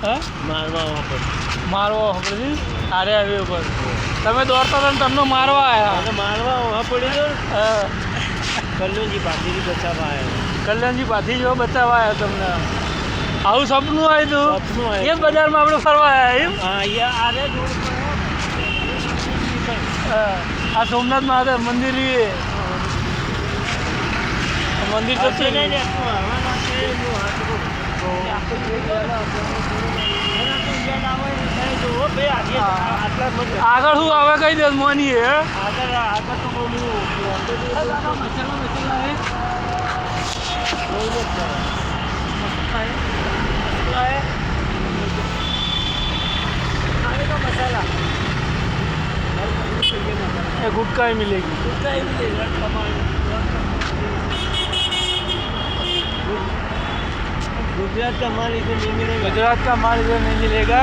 હા મારવા ઉપર મારવા પડી આરે હાઈવે ઉપર તમે દોડતા હતા ને તમને મારવા આવ્યા અને મારવા વहाँ પડી ગયો હા કલ્યાણજી પાટીથી બચાવવા આવ્યો કલ્યાણજી પાથી જો બચાવવા આવ્યા તમને આવું સપનું આવ્યું સપનું હતું આવ્યું. એ બજારમાં આપણે ફરવા આવ્યા એમ હા અહીંયા આરે રોડ પર હા. આ સોમનાથ મહાદેવ મંદિર એ મંદિર તો છે નહીં નહીં આગળ શું આવે કઈ દે મોની હે આગળ તો બોલું मसाला ये गुटखा ही मिलेगी गुजरात का माल इसे नहीं मिलेगा गुजरात का माल इधर नहीं मिलेगा